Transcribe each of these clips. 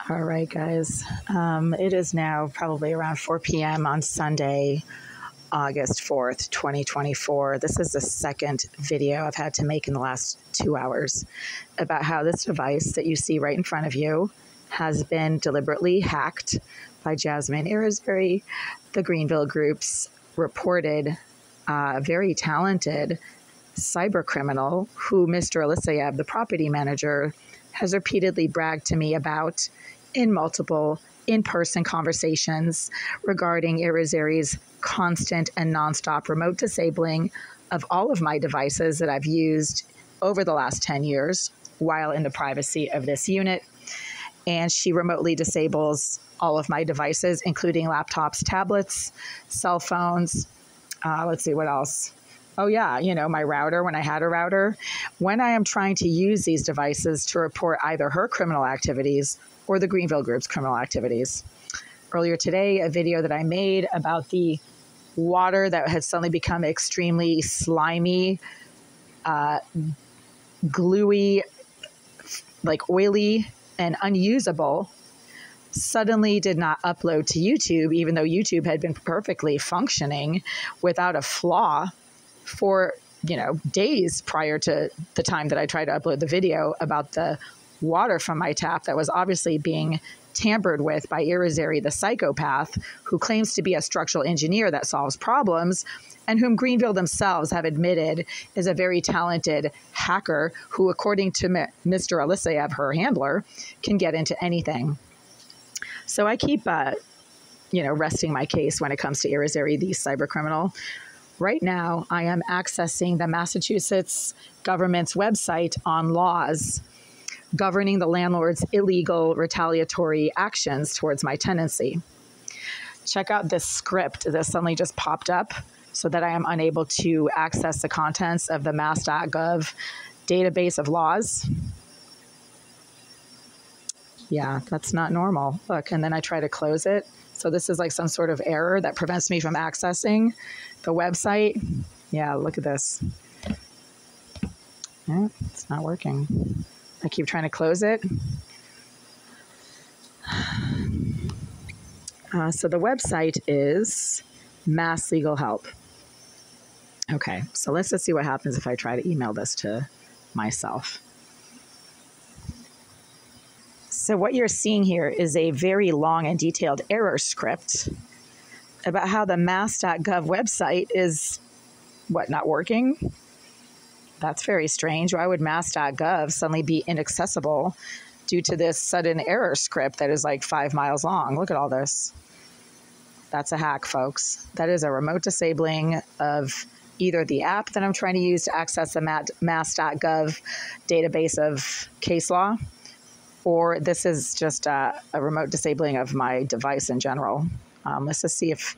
All right, guys. It is now probably around 4 p.m. on Sunday, August 4th, 2024. This is the second video I've had to make in the last 2 hours about how this device that you see right in front of you has been deliberately hacked by Jasmine Irizarry, the Greenville Group's reported very talented cyber criminal who Mr. Elisayev, the property manager, has repeatedly bragged to me about in multiple in-person conversations regarding Irizarry's constant and nonstop remote disabling of all of my devices that I've used over the last 10 years while in the privacy of this unit. And she remotely disables all of my devices, including laptops, tablets, cell phones. Let's see, what else? Oh, yeah, my router, when I had a router. When I am trying to use these devices to report either her criminal activities or the Greenville Group's criminal activities. Earlier today, a video that I made about the water that had suddenly become extremely slimy, gluey, like oily and unusable, suddenly did not upload to YouTube, even though YouTube had been perfectly functioning without a flaw for, days prior to the time that I tried to upload the video about the water from my tap that was obviously being tampered with by Irizarry, the psychopath, who claims to be a structural engineer that solves problems, and whom Greenville themselves have admitted is a very talented hacker who, according to Mr. Elisayev, her handler, can get into anything. So I keep, resting my case when it comes to Irizarry, the cyber criminal. Right now, I am accessing the Massachusetts government's website on laws governing the landlord's illegal retaliatory actions towards my tenancy. Check out this script that suddenly just popped up so that I am unable to access the contents of the mass.gov database of laws. Yeah, that's not normal. Look, and then I try to close it. So this is like some sort of error that prevents me from accessing the website. Yeah, look at this. Yeah, it's not working. I keep trying to close it. So the website is Mass Legal Help. Okay, so let's just see what happens if I try to email this to myself. So what you're seeing here is a very long and detailed error script about how the mass.gov website is, not working? That's very strange. Why would mass.gov suddenly be inaccessible due to this sudden error script that is like 5 miles long? Look at all this. That's a hack, folks. That is a remote disabling of either the app that I'm trying to use to access the mass.gov database of case law, or this is just a remote disabling of my device in general. Let's just see if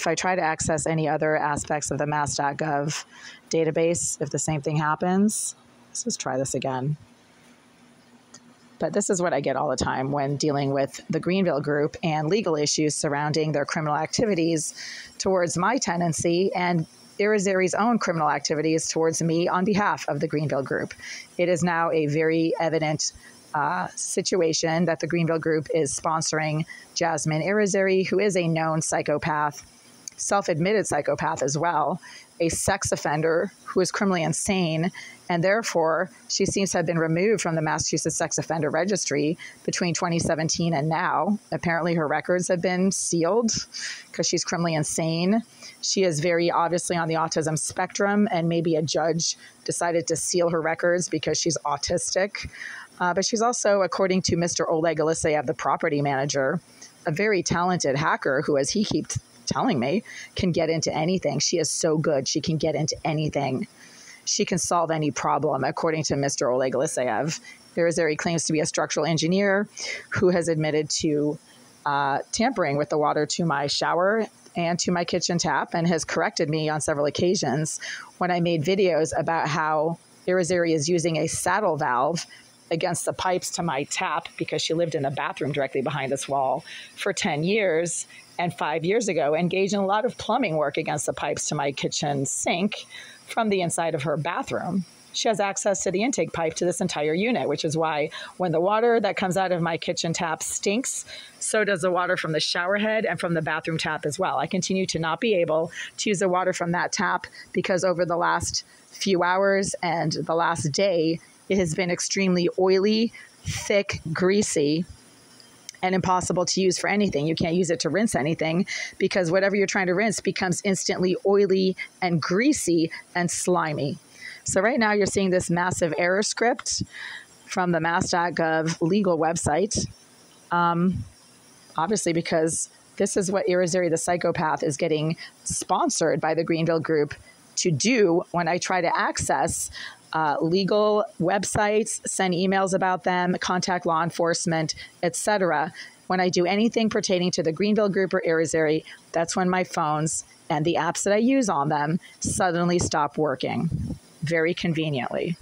I try to access any other aspects of the mass.gov database, if the same thing happens. Let's just try this again. But this is what I get all the time when dealing with the Greenville Group and legal issues surrounding their criminal activities towards my tenancy and Irizarry's own criminal activities towards me on behalf of the Greenville Group. It is now a very evident situation that the Greenville Group is sponsoring Jasmine Irizarry, who is a known psychopath, self-admitted psychopath as well, a sex offender who is criminally insane, and therefore she seems to have been removed from the Massachusetts Sex Offender Registry between 2017 and now. Apparently her records have been sealed because she's criminally insane. She is very obviously on the autism spectrum, and maybe a judge decided to seal her records because she's autistic. But she's also, according to Mr. Oleg Elisayev, the property manager, a very talented hacker who, as he keeps telling me, can get into anything. She is so good. She can get into anything. She can solve any problem, according to Mr. Oleg Elisayev. Irizarry claims to be a structural engineer who has admitted to tampering with the water to my shower and to my kitchen tap, and has corrected me on several occasions when I made videos about how Irizarry is using a saddle valve against the pipes to my tap because she lived in a bathroom directly behind this wall for 10 years, and 5 years ago engaged in a lot of plumbing work against the pipes to my kitchen sink from the inside of her bathroom. she has access to the intake pipe to this entire unit, which is why when the water that comes out of my kitchen tap stinks, so does the water from the shower head and from the bathroom tap as well. I continue to not be able to use the water from that tap because over the last few hours and the last day, it has been extremely oily, thick, greasy, and impossible to use for anything. You can't use it to rinse anything because whatever you're trying to rinse becomes instantly oily and greasy and slimy. So right now you're seeing this massive error script from the mass.gov legal website, obviously because this is what Irizarry the psychopath is getting sponsored by the Greenville Group to do when I try to access legal websites, send emails about them, contact law enforcement, etc. When I do anything pertaining to the Greenville Group or Irizarry, that's when my phones and the apps that I use on them suddenly stop working, very conveniently.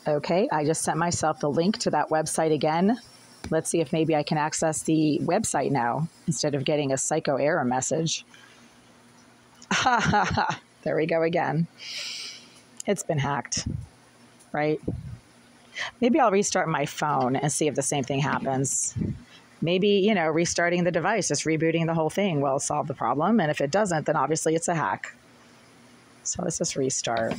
Okay, I just sent myself the link to that website again. Let's see if maybe I can access the website now instead of getting a psycho error message. Ha ha ha. There we go again. It's been hacked, right? Maybe I'll restart my phone and see if the same thing happens. Maybe, restarting the device, just rebooting the whole thing will solve the problem. And if it doesn't, then obviously it's a hack. So let's just restart.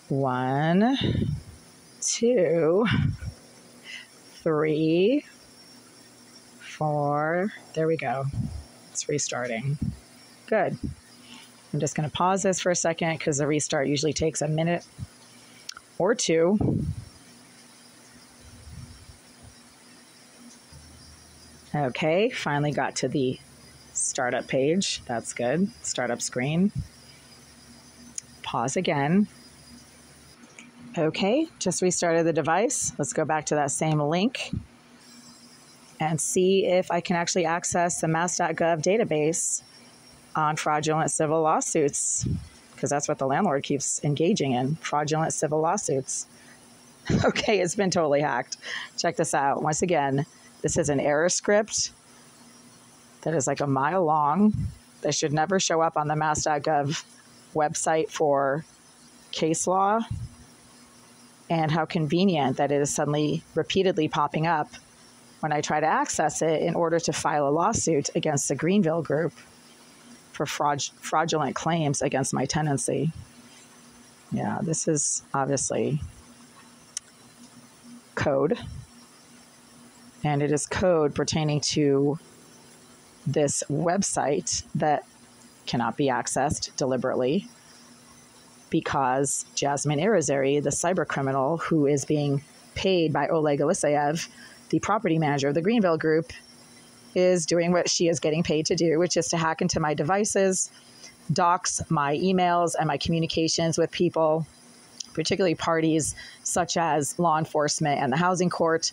One, two, 3, 4, there we go. It's restarting. Good. I'm just going to pause this for a second because the restart usually takes a minute or two. Okay, finally got to the startup page. That's good. Startup screen. Pause again. Okay, just restarted the device. Let's go back to that same link and see if I can actually access the mass.gov database on fraudulent civil lawsuits, because that's what the landlord keeps engaging in, fraudulent civil lawsuits. Okay, it's been totally hacked. Check this out. Once again, this is an error script that is like a mile long. That should never show up on the mass.gov website for case law. And how convenient that it is suddenly repeatedly popping up when I try to access it in order to file a lawsuit against the Greenville Group for fraudulent claims against my tenancy. Yeah, this is obviously code. And it is code pertaining to this website that cannot be accessed deliberately, because Jasmine Irizarry, the cyber criminal who is being paid by Oleg Eliseyev, the property manager of the Greenville Group, is doing what she is getting paid to do, which is to hack into my devices, dox my emails and my communications with people, particularly parties such as law enforcement and the housing court,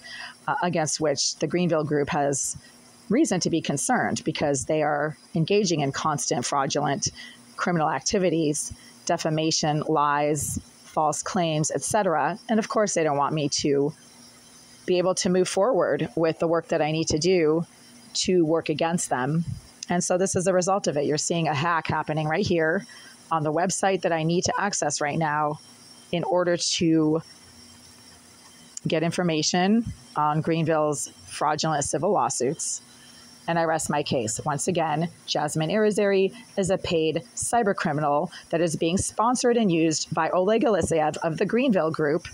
against which the Greenville Group has reason to be concerned because they are engaging in constant fraudulent criminal activities, defamation, lies, false claims, etc. And of course, they don't want me to be able to move forward with the work that I need to do to work against them. And so this is the result of it. You're seeing a hack happening right here on the website that I need to access right now in order to get information on Greenville's fraudulent civil lawsuits. And I rest my case. Once again, Jasmine Irizarry is a paid cyber criminal that is being sponsored and used by Oleg Eliseyev of the Greenville Group.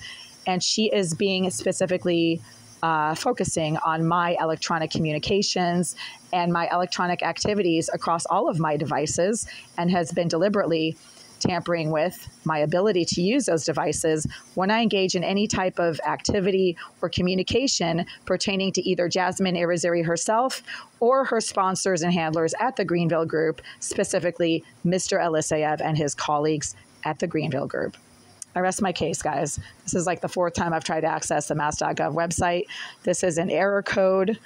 And she is being specifically focusing on my electronic communications and my electronic activities across all of my devices, and has been deliberately tampering with my ability to use those devices when I engage in any type of activity or communication pertaining to either Jasmine Irizarry herself or her sponsors and handlers at the Greenville Group, specifically Mr. Eliseyev and his colleagues at the Greenville Group. I rest my case, guys. This is like the 4th time I've tried to access the mass.gov website. This is an error code,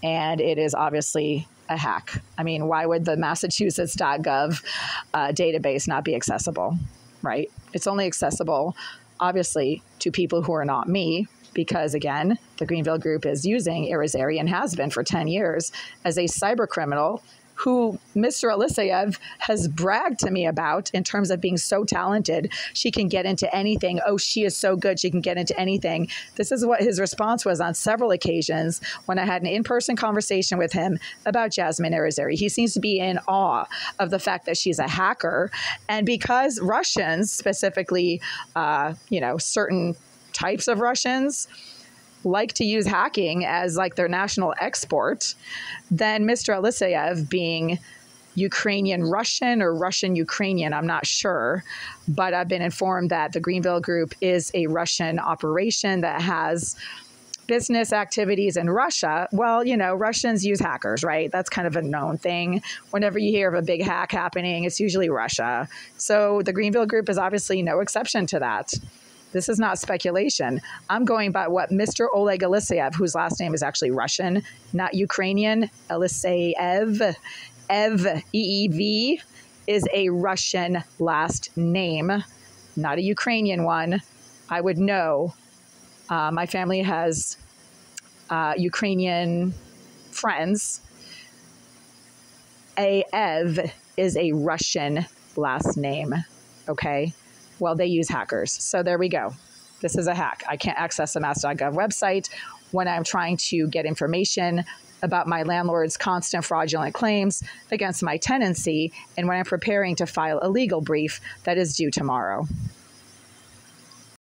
and it is obviously a hack. I mean, why would the Massachusetts.gov database not be accessible, right? It's only accessible, obviously, to people who are not me, because, again, the Greenville Group is using Irizarry and has been for 10 years as a cyber criminal who Mr. Eliseyev has bragged to me about in terms of being so talented. She can get into anything. Oh, she is so good. She can get into anything. This is what his response was on several occasions when I had an in-person conversation with him about Jasmine Irizarry. He seems to be in awe of the fact that she's a hacker. And because Russians, specifically, certain types of Russians, like to use hacking as like their national export, then Mr. Eliseyev, being Ukrainian Russian or Russian Ukrainian, I'm not sure, but I've been informed that the Greenville Group is a Russian operation that has business activities in Russia. Well, Russians use hackers, right? That's kind of a known thing. Whenever you hear of a big hack happening, it's usually Russia. So the Greenville Group is obviously no exception to that. This is not speculation. I'm going by what Mr. Oleg Eliseyev, whose last name is actually Russian, not Ukrainian, Eliseyev, E-E-V, is a Russian last name, not a Ukrainian one. I would know. My family has Ukrainian friends. Ev is a Russian last name, okay? Well, they use hackers. So there we go. This is a hack. I can't access the mass.gov website when I'm trying to get information about my landlord's constant fraudulent claims against my tenancy and when I'm preparing to file a legal brief that is due tomorrow.